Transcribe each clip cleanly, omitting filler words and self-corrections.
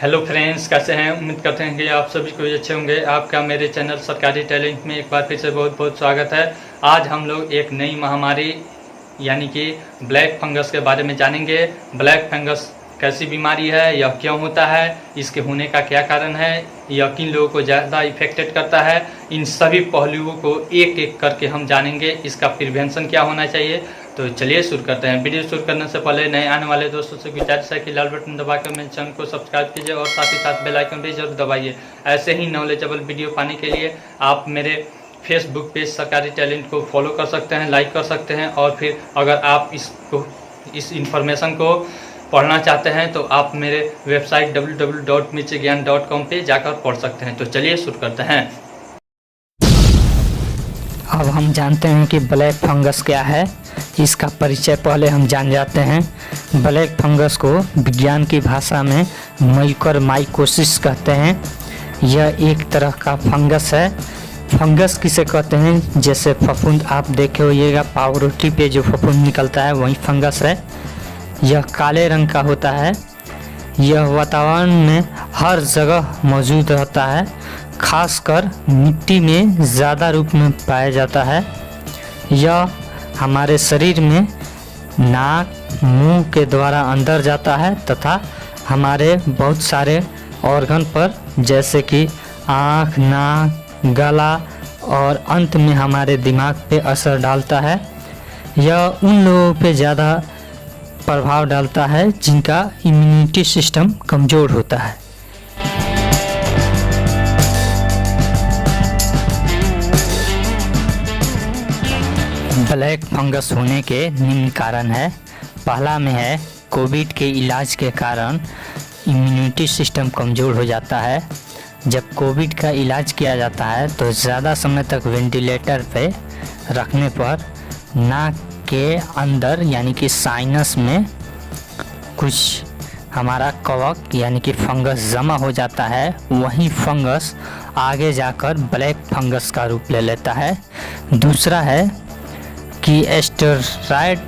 Hello friends, कैसे हैं? उम्मीद करते हैं कि आप सभी को अच्छे होंगे। आपका मेरे चैनल सरकारी टैलेंट में एक बार फिर से बहुत बहुत स्वागत है। आज हम लोग एक नई महामारी यानी कि ब्लैक फंगस के बारे में जानेंगे। ब्लैक फंगस कैसी बीमारी है, यह क्यों होता है, इसके होने का क्या कारण है, यह किन लोगों को ज़्यादा इफेक्टेड करता है, इन सभी पहलुओं को एक एक करके हम जानेंगे। इसका प्रिवेंशन क्या होना चाहिए। तो चलिए शुरू करते हैं। वीडियो शुरू करने से पहले नए आने वाले दोस्तों से गुजारिश है कि लाल बटन दबाकर मेरे चैनल को सब्सक्राइब कीजिए और साथ ही साथ बेल आइकन भी जरूर दबाइए। ऐसे ही नॉलेजेबल वीडियो पाने के लिए आप मेरे फेसबुक पेज सरकारी टैलेंट को फॉलो कर सकते हैं, लाइक कर सकते हैं, और फिर अगर आप इस इंफॉर्मेशन को पढ़ना चाहते हैं तो आप मेरे वेबसाइट www.mirchigyan.com पे जाकर पढ़ सकते हैं। तो चलिए शुरू करते हैं। अब हम जानते हैं कि ब्लैक फंगस क्या है। इसका परिचय पहले हम जान जाते हैं। ब्लैक फंगस को विज्ञान की भाषा में म्यूकरमाइकोसिस कहते हैं। यह एक तरह का फंगस है। फंगस किसे कहते हैं? जैसे फफूंद आप देखे होइएगा, पावरोटी पे जो फफूंद निकलता है वही फंगस है। यह काले रंग का होता है। यह वातावरण में हर जगह मौजूद रहता है, खासकर मिट्टी में ज़्यादा रूप में पाया जाता है। यह हमारे शरीर में नाक, मुंह के द्वारा अंदर जाता है तथा हमारे बहुत सारे ऑर्गन पर, जैसे कि आँख, नाक, गला और अंत में हमारे दिमाग पे असर डालता है। यह उन लोगों पे ज़्यादा प्रभाव डालता है जिनका इम्यूनिटी सिस्टम कमज़ोर होता है। ब्लैक फंगस होने के निम्न कारण है। पहला में है कोविड के इलाज के कारण इम्यूनिटी सिस्टम कमज़ोर हो जाता है। जब कोविड का इलाज किया जाता है तो ज़्यादा समय तक वेंटिलेटर पे रखने पर नाक के अंदर यानी कि साइनस में कुछ हमारा कवक यानी कि फंगस जमा हो जाता है। वही फंगस आगे जाकर ब्लैक फंगस का रूप ले लेता है। दूसरा है कि स्टेरॉयड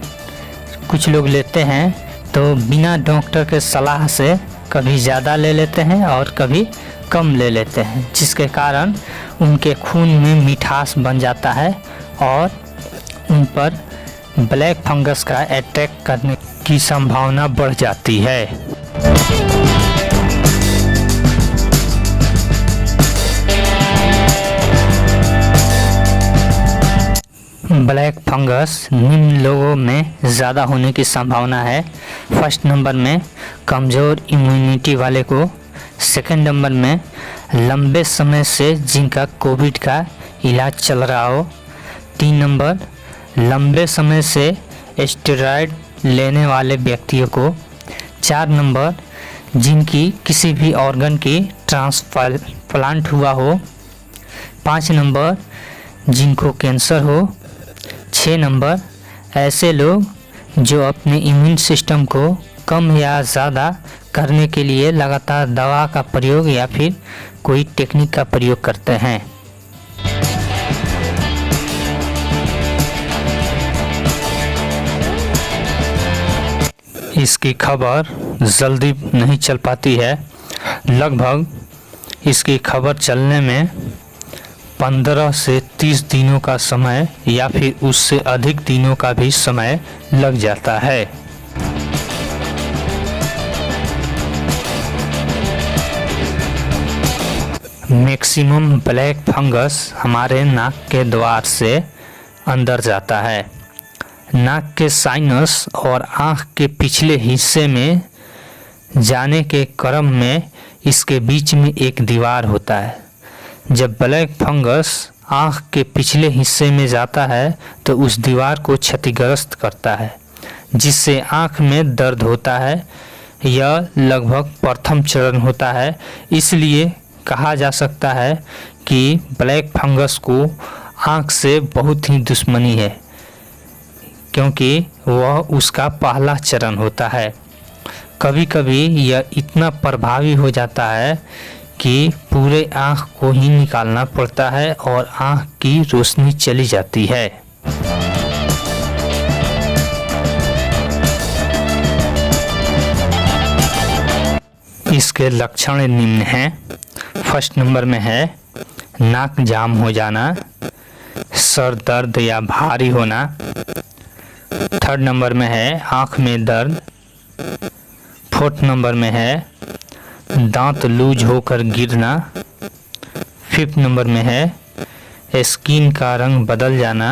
कुछ लोग लेते हैं तो बिना डॉक्टर के सलाह से कभी ज़्यादा ले लेते हैं और कभी कम ले लेते हैं, जिसके कारण उनके खून में मिठास बन जाता है और उन पर ब्लैक फंगस का अटैक करने की संभावना बढ़ जाती है। ब्लैक फंगस निम्न लोगों में ज़्यादा होने की संभावना है। फर्स्ट नंबर में कमज़ोर इम्यूनिटी वाले को, सेकंड नंबर में लंबे समय से जिनका कोविड का इलाज चल रहा हो, 3 नंबर लंबे समय से स्टेरॉयड लेने वाले व्यक्तियों को, 4 नंबर जिनकी किसी भी ऑर्गन की ट्रांसप्लांट हुआ हो, 5 नंबर जिनको कैंसर हो, 6 नंबर ऐसे लोग जो अपने इम्यून सिस्टम को कम या ज़्यादा करने के लिए लगातार दवा का प्रयोग या फिर कोई टेक्निक का प्रयोग करते हैं। इसकी खबर जल्दी नहीं चल पाती है। लगभग इसकी खबर चलने में 15 से 30 दिनों का समय या फिर उससे अधिक दिनों का भी समय लग जाता है। मैक्सिमम ब्लैक फंगस हमारे नाक के द्वार से अंदर जाता है। नाक के साइनस और आँख के पिछले हिस्से में जाने के क्रम में इसके बीच में एक दीवार होता है। जब ब्लैक फंगस आँख के पिछले हिस्से में जाता है तो उस दीवार को क्षतिग्रस्त करता है, जिससे आँख में दर्द होता है। यह लगभग प्रथम चरण होता है। इसलिए कहा जा सकता है कि ब्लैक फंगस को आँख से बहुत ही दुश्मनी है, क्योंकि वह उसका पहला चरण होता है। कभी कभी यह इतना प्रभावी हो जाता है कि पूरे आँख को ही निकालना पड़ता है और आँख की रोशनी चली जाती है। इसके लक्षण निम्न हैं। फर्स्ट नंबर में है नाक जाम हो जाना, सर दर्द या भारी होना। थर्ड नंबर में है आँख में दर्द। फोर्थ नंबर में है दांत लूज होकर गिरना। फिफ्थ नंबर में है स्किन का रंग बदल जाना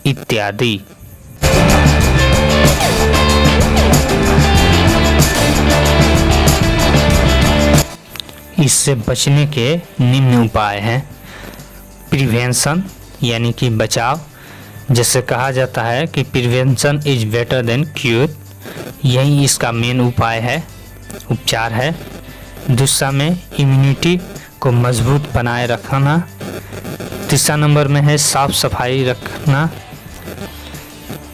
इत्यादि। इससे बचने के निम्न उपाय हैं। प्रिवेंशन यानी कि बचाव, जैसे कहा जाता है कि prevention is better than cure, यही इसका मेन उपाय है, उपचार है। दूसरा में इम्यूनिटी को मजबूत बनाए रखना। तीसरा नंबर में है साफ सफाई रखना।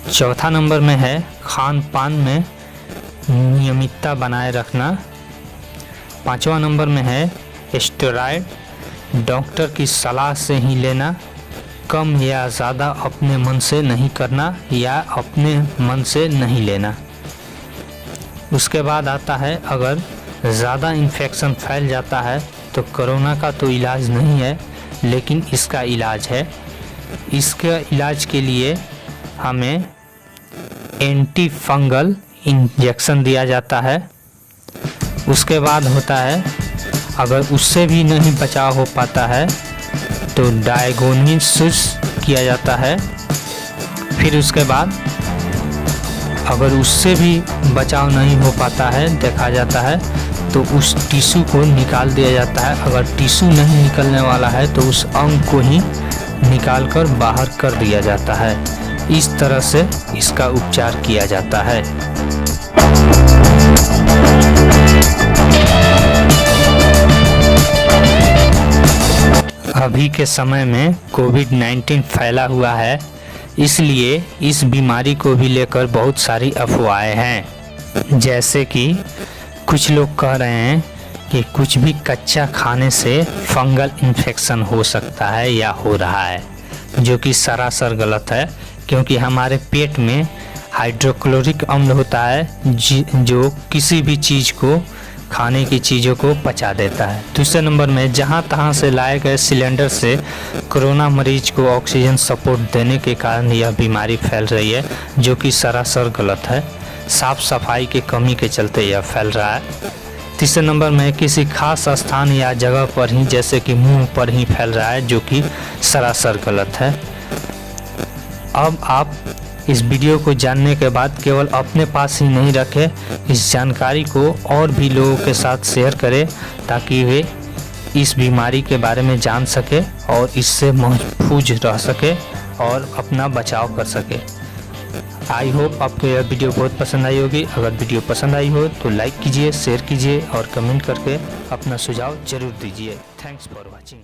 चौथा नंबर में है खान पान में नियमितता बनाए रखना। पांचवा नंबर में है स्टेरॉयड डॉक्टर की सलाह से ही लेना। कम या ज़्यादा अपने मन से नहीं करना या अपने मन से नहीं लेना। उसके बाद आता है अगर ज़्यादा इन्फेक्शन फैल जाता है तो कोरोना का तो इलाज नहीं है, लेकिन इसका इलाज है। इसके इलाज के लिए हमें एंटी फंगल इंजेक्शन दिया जाता है। उसके बाद होता है अगर उससे भी नहीं बचाव हो पाता है तो डायग्नोसिस किया जाता है। फिर उसके बाद अगर उससे भी बचाव नहीं हो पाता है, देखा जाता है, तो उस टिश्यू को निकाल दिया जाता है। अगर टिश्यू नहीं निकलने वाला है तो उस अंग को ही निकाल कर बाहर कर दिया जाता है। इस तरह से इसका उपचार किया जाता है। अभी के समय में कोविड-19 फैला हुआ है, इसलिए इस बीमारी को भी लेकर बहुत सारी अफवाहें हैं। जैसे कि कुछ लोग कह रहे हैं कि कुछ भी कच्चा खाने से फंगल इन्फेक्शन हो सकता है या हो रहा है, जो कि सरासर गलत है, क्योंकि हमारे पेट में हाइड्रोक्लोरिक अम्ल होता है जो किसी भी चीज़ को, खाने की चीज़ों को पचा देता है। दूसरे नंबर में जहाँ तहाँ से लाए गए सिलेंडर से कोरोना मरीज को ऑक्सीजन सपोर्ट देने के कारण यह बीमारी फैल रही है, जो कि सरासर गलत है। साफ सफाई की कमी के चलते यह फैल रहा है। तीसरे नंबर में किसी खास स्थान या जगह पर ही, जैसे कि मुंह पर ही फैल रहा है, जो कि सरासर गलत है। अब आप इस वीडियो को जानने के बाद केवल अपने पास ही नहीं रखें, इस जानकारी को और भी लोगों के साथ शेयर करें ताकि वे इस बीमारी के बारे में जान सके और इससे महफूज रह सके और अपना बचाव कर सके। आई होप आपको यह वीडियो बहुत पसंद आई होगी। अगर वीडियो पसंद आई हो तो लाइक कीजिए, शेयर कीजिए और कमेंट करके अपना सुझाव जरूर दीजिए। Thanks for watching.